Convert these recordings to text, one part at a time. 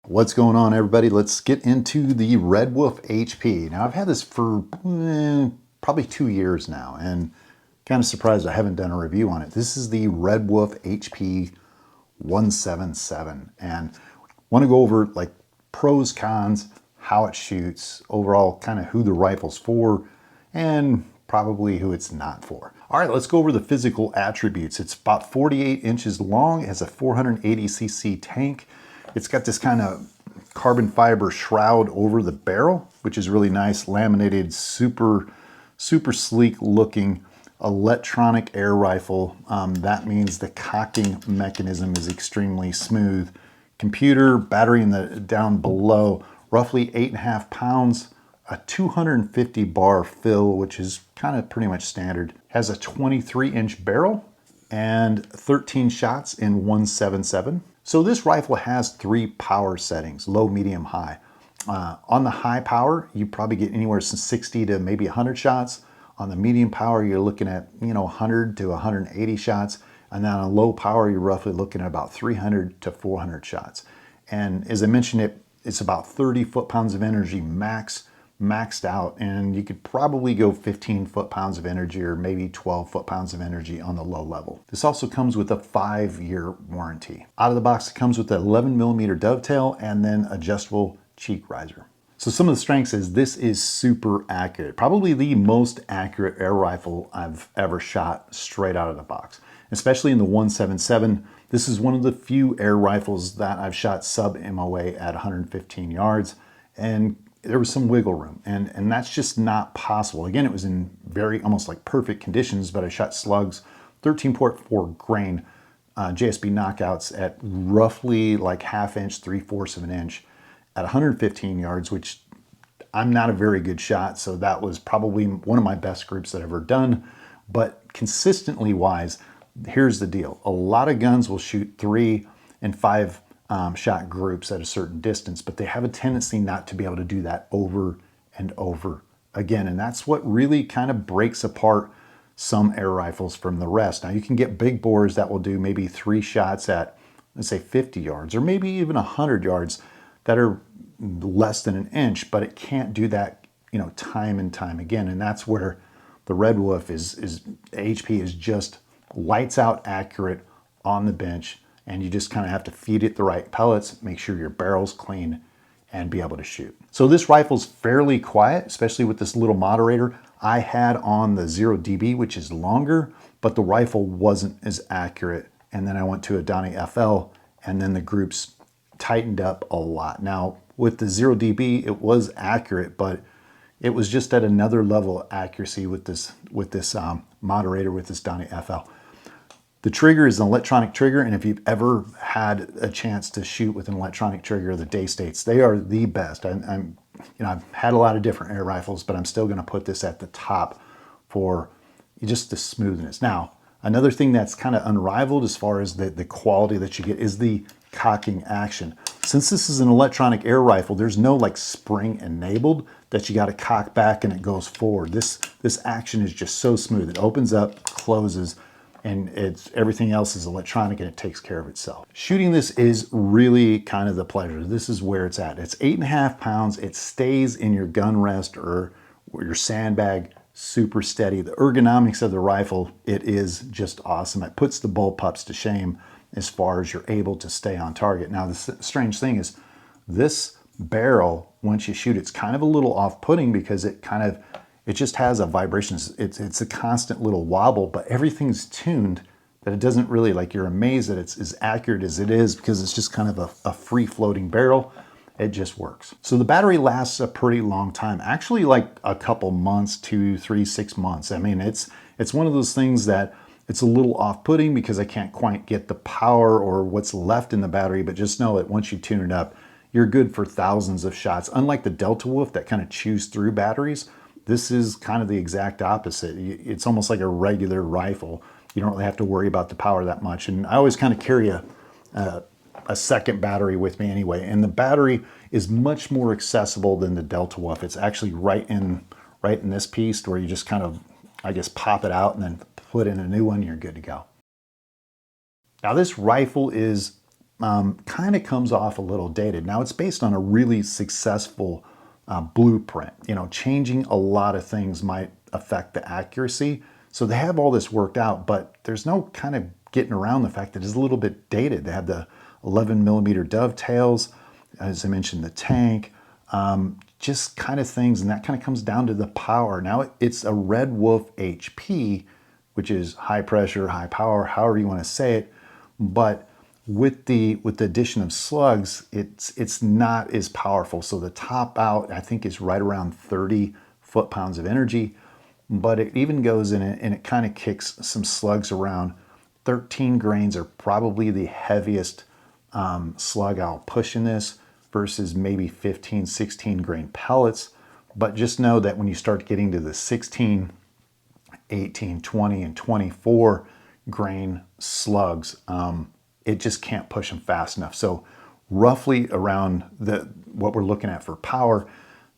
What's going on, everybody? Let's get into the Red Wolf HP. Now, I've had this for probably 2 years now, and kind of surprised I haven't done a review on it. This is the Red Wolf HP 177, and want to go over like pros, cons, how it shoots, overall kind of who the rifle's for, and probably who it's not for. All right, let's go over the physical attributes. It's about 48 inches long. It has a 480cc tank. It's got this kind of carbon fiber shroud over the barrel, which is really nice, laminated, super sleek looking electronic air rifle. That means the cocking mechanism is extremely smooth. Computer, battery in the down below, roughly 8.5 pounds, a 250 bar fill, which is kind of pretty much standard. Has a 23-inch barrel and 13 shots in 177. So this rifle has 3 power settings: low, medium, high. On the high power, you probably get anywhere from 60 to maybe 100 shots. On the medium power, you're looking at 100 to 180 shots. And then on low power, you're roughly looking at about 300 to 400 shots. And as I mentioned, it's about 30 foot-pounds of energy maxed out, and you could probably go 15 foot-pounds of energy or maybe 12 foot-pounds of energy on the low level. This also comes with a 5-year warranty. Out of the box, it comes with an 11mm dovetail and then adjustable cheek riser. So some of the strengths is this is super accurate. Probably the most accurate air rifle I've ever shot straight out of the box. Especially in the 177, this is one of the few air rifles that I've shot sub MOA at 115 yards, and there was some wiggle room, and that's just not possible. Again, it was in very almost like perfect conditions, but I shot slugs, 13.4 grain JSB knockouts at roughly like 1/2 inch, 3/4 of an inch at 115 yards, which I'm not a very good shot, so that was probably one of my best groups that I've ever done. But consistently wise, here's the deal. A lot of guns will shoot 3 and 5 shot groups at a certain distance, but they have a tendency not to be able to do that over and over again. And that's what really kind of breaks apart some air rifles from the rest. Now, you can get big bores that will do maybe 3 shots at, let's say, 50 yards or maybe even 100 yards that are less than an inch, but it can't do that, time and time again. And that's where the Red Wolf HP is just lights out accurate on the bench, and you just kind of have to feed it the right pellets, make sure your barrel's clean, and be able to shoot. So this rifle's fairly quiet, especially with this little moderator. I had on the 0DB, which is longer, but the rifle wasn't as accurate. And then I went to a Donnie FL, and then the groups tightened up a lot. Now, with the 0DB, it was accurate, but it was just at another level of accuracy with this moderator, with this Donnie FL. The trigger is an electronic trigger, and if you've ever had a chance to shoot with an electronic trigger, the Day-States, they are the best. I've had a lot of different air rifles, but I'm still going to put this at the top for just the smoothness. Now, another thing that's kind of unrivaled as far as the quality that you get is the cocking action. Since this is an electronic air rifle, there's no like spring enabled that you got to cock back and it goes forward. This action is just so smooth. It opens up, closes, and everything else is electronic and it takes care of itself. Shooting this is really kind of the pleasure. This is where it's at. It's 8.5 pounds. It stays in your gun rest or your sandbag super steady. The ergonomics of the rifle, it is just awesome. It puts the bullpups to shame as far as you're able to stay on target. Now, the strange thing is this barrel, once you shoot, it's kind of a little off-putting because it just has a vibration. It's a constant little wobble, but everything's tuned that it doesn't really, like, you're amazed that it's as accurate as it is because it's just kind of a free-floating barrel. It just works. So the battery lasts a pretty long time, actually like a couple months, 2, 3, 6 months. I mean, it's one of those things that it's a little off-putting because I can't quite get the power or what's left in the battery, but just know that once you tune it up, you're good for thousands of shots. Unlike the Delta Wolf that kind of chews through batteries, this is kind of the exact opposite. It's almost like a regular rifle. You don't really have to worry about the power that much. And I always kind of carry a second battery with me anyway. And the battery is much more accessible than the Delta Wolf. It's actually right in this piece where you just kind of, I guess, pop it out and then put in a new one, you're good to go. Now, this rifle is kind of comes off a little dated. Now it's based on a really successful blueprint. You know, changing a lot of things might affect the accuracy. So they have all this worked out, but there's no kind of getting around the fact that it's a little bit dated. They have the 11mm dovetails, as I mentioned, the tank, just kind of things, and that kind of comes down to the power. Now it's a Red Wolf HP, which is high pressure, high power, however you want to say it, but with the addition of slugs, it's not as powerful. So the top out, I think, is right around 30 foot-pounds of energy, but it even goes in it and it kind of kicks some slugs around. 13 grains are probably the heaviest slug I'll push in this versus maybe 15, 16 grain pellets. But just know that when you start getting to the 16, 18, 20, and 24 grain slugs, it just can't push them fast enough. So roughly around what we're looking at for power,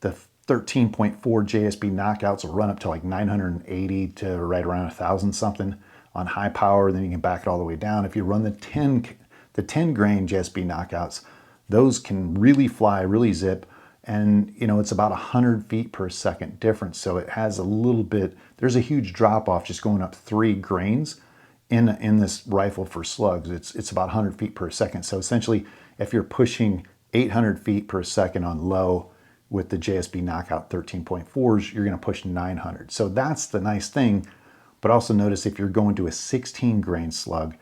the 13.4 JSB knockouts will run up to like 980 to right around 1,000 something on high power. Then you can back it all the way down. If you run the 10 grain JSB knockouts, those can really fly, really zip. And you know, it's about 100 feet per second difference. So it has a little bit, there's a huge drop off just going up 3 grains in this rifle for slugs. It's about 100 feet per second. So essentially, if you're pushing 800 feet per second on low with the JSB knockout 13.4s, you're going to push 900. So that's the nice thing. But also notice if you're going to a 16 grain slug,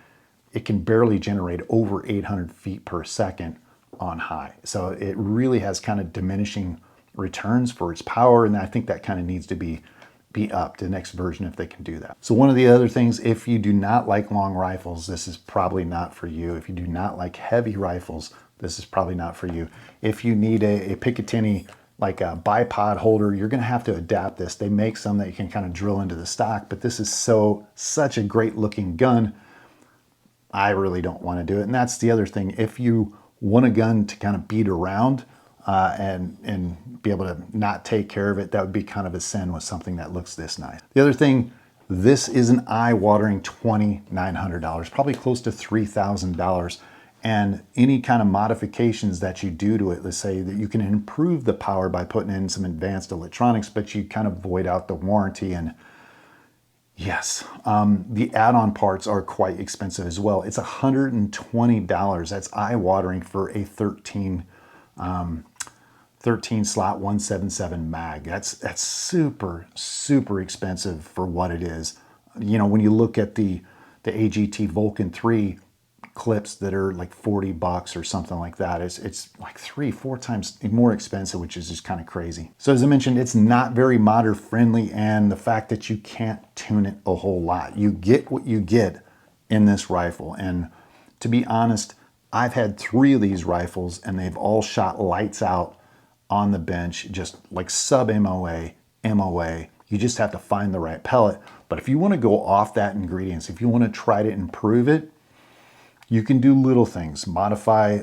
it can barely generate over 800 feet per second on high. So it really has kind of diminishing returns for its power, and I think that kind of needs to be upped to the next version if they can do that. So one of the other things, if you do not like long rifles, this is probably not for you. If you do not like heavy rifles, this is probably not for you. If you need a Picatinny, like a bipod holder, you're gonna have to adapt this. They make some that you can kind of drill into the stock, but this is such a great looking gun. I really don't want to do it. And that's the other thing. If you want a gun to kind of beat around and be able to not take care of it, that would be kind of a sin with something that looks this nice. The other thing, this is an eye-watering $2,900, probably close to $3,000. And any kind of modifications that you do to it, let's say that you can improve the power by putting in some advanced electronics, but you kind of void out the warranty. And yes, the add-on parts are quite expensive as well. It's $120. That's eye-watering for a 13 slot 177 mag. That's super, super expensive for what it is. You know, when you look at the AGT Vulcan 3 clips that are like $40 or something like that, it's like 3-4 times more expensive, which is just kind of crazy. So as I mentioned, it's not very modder friendly, and the fact that you can't tune it a whole lot. You get what you get in this rifle. And to be honest, I've had 3 of these rifles and they've all shot lights out on the bench, just like sub MOA. You just have to find the right pellet. But if you want to go off that ingredients, if you want to try to improve it, you can do little things, modify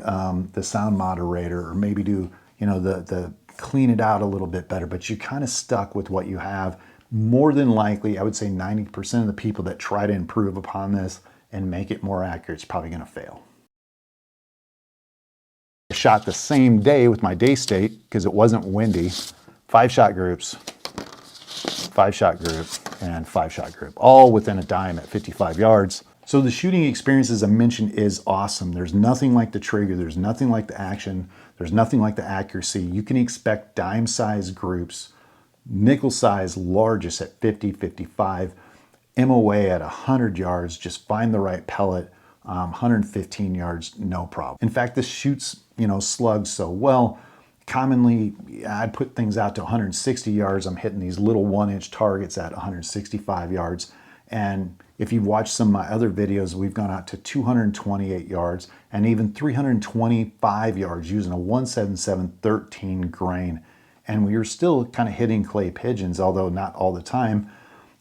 the sound moderator, or maybe do, you know, the clean it out a little bit better, but you're kind of stuck with what you have. More than likely, I would say 90% of the people that try to improve upon this and make it more accurate is probably going to fail. I shot the same day with my day state because it wasn't windy. 5-shot groups, 5-shot group, and 5-shot group, all within a dime at 55 yards. So the shooting experience, as I mentioned, is awesome. There's nothing like the trigger. There's nothing like the action. There's nothing like the accuracy. You can expect dime-size groups, nickel-size largest at 50, 55, MOA at 100 yards. Just find the right pellet. 115 yards, no problem. In fact, this shoots, you know, slugs so well. Commonly, I'd put things out to 160 yards. I'm hitting these little 1-inch targets at 165 yards. And if you've watched some of my other videos, we've gone out to 228 yards and even 325 yards using a 177 13 grain. And we are still kind of hitting clay pigeons, although not all the time.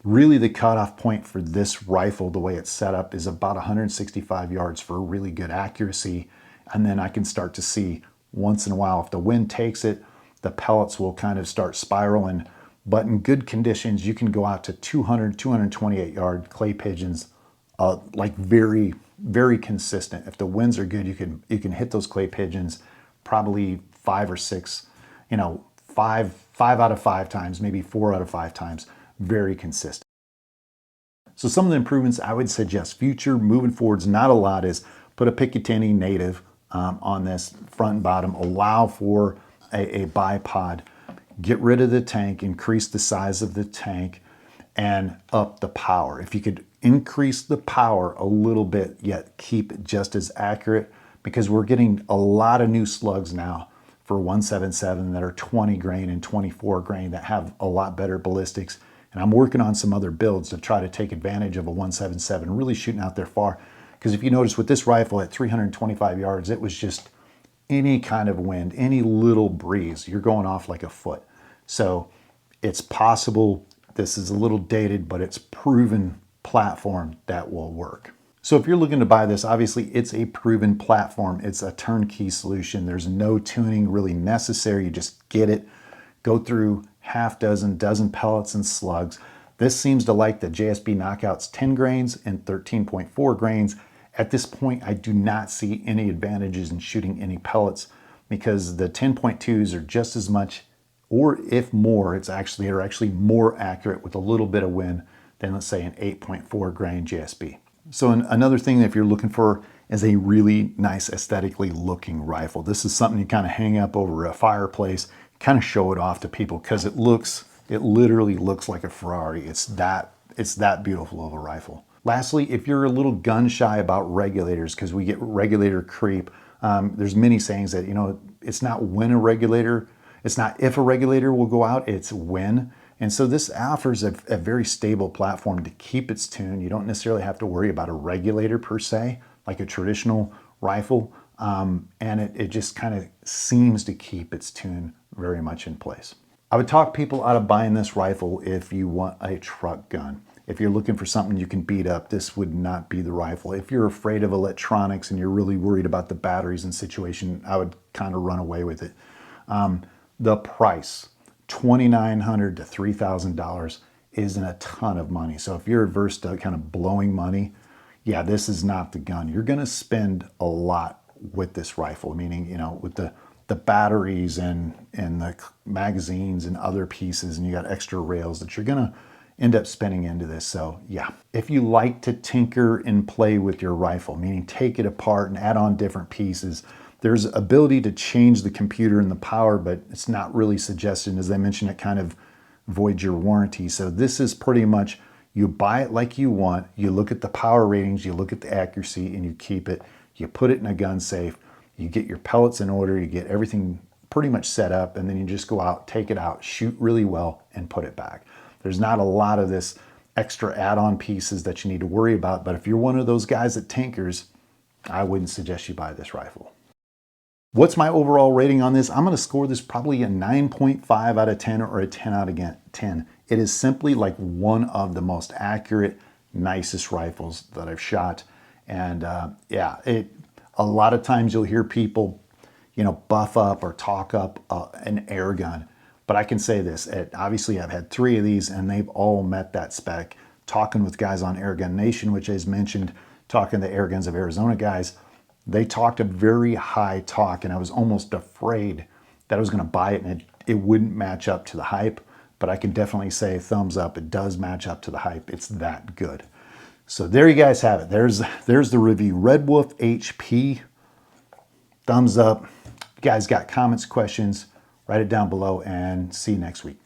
Really, the cutoff point for this rifle, the way it's set up, is about 165 yards for really good accuracy. And then I can start to see once in a while, if the wind takes it, the pellets will kind of start spiraling. But in good conditions, you can go out to 200, 228 yard clay pigeons, like very, very consistent. If the winds are good, you can hit those clay pigeons probably 5 or 6, five out of 5 times, maybe 4 out of 5 times. Very consistent. So some of the improvements I would suggest future moving forwards, not a lot, is put a Picatinny native on this front and bottom, allow for a bipod, get rid of the tank, increase the size of the tank, and up the power. If you could increase the power a little bit, yet keep it just as accurate, because we're getting a lot of new slugs now for 177 that are 20 grain and 24 grain that have a lot better ballistics. And I'm working on some other builds to try to take advantage of a 177, really shooting out there far. Because if you notice with this rifle at 325 yards, it was just any kind of wind, any little breeze, you're going off like a foot. So it's possible. This is a little dated, but it's proven platform that will work. So if you're looking to buy this, obviously it's a proven platform. It's a turnkey solution. There's no tuning really necessary. You just get it, go through half dozen pellets and slugs. This seems to like the JSB Knockouts 10 grains and 13.4 grains. At this point, I do not see any advantages in shooting any pellets, because the 10.2s are just as much, or if more, they're actually more accurate with a little bit of wind than, let's say, an 8.4 grain JSB. So another thing, if you're looking for, is a really nice aesthetically looking rifle. This is something you kind of hang up over a fireplace, kind of show it off to people, because it literally looks like a Ferrari. It's that beautiful of a rifle. Lastly, if you're a little gun shy about regulators, because we get regulator creep, there's many sayings that, it's not when a regulator, it's not if a regulator will go out, it's when. And so this offers a very stable platform to keep its tune. You don't necessarily have to worry about a regulator per se, like a traditional rifle. And it just kind of seems to keep its tune very much in place. I would talk people out of buying this rifle if you want a truck gun. If you're looking for something you can beat up, this would not be the rifle. If you're afraid of electronics and you're really worried about the batteries and situation, I would kind of run away with it. The price, $2,900 to $3,000, isn't a ton of money. So if you're averse to kind of blowing money, yeah, this is not the gun. You're going to spend a lot with this rifle, meaning, with the batteries and the magazines and other pieces, and you got extra rails that you're going to end up spending into this. So yeah, if you like to tinker and play with your rifle, meaning take it apart and add on different pieces, there's ability to change the computer and the power, but it's not really suggested. As I mentioned, it kind of voids your warranty. So this is pretty much, you buy it like you want, you look at the power ratings, you look at the accuracy, and you keep it. You put it in a gun safe, you get your pellets in order, you get everything pretty much set up, and then you just go out, take it out, shoot really well, and put it back. There's not a lot of this extra add-on pieces that you need to worry about, but if you're one of those guys that tinkers, I wouldn't suggest you buy this rifle. What's my overall rating on this? I'm going to score this probably a 9.5 out of 10 or a 10 out of 10. It is simply like one of the most accurate, nicest rifles that I've shot. And yeah, a lot of times you'll hear people, buff up or talk up an air gun. But I can say this, obviously I've had 3 of these and they've all met that spec. Talking with guys on Airgun Nation, which is mentioned, talking to Airguns of Arizona guys, they talked a very high talk, and I was almost afraid that I was going to buy it and it wouldn't match up to the hype. But I can definitely say thumbs up, it does match up to the hype. It's that good. So there you guys have it. There's the review. Red Wolf HP, thumbs up. If you guys got comments, questions, write it down below, and see you next week.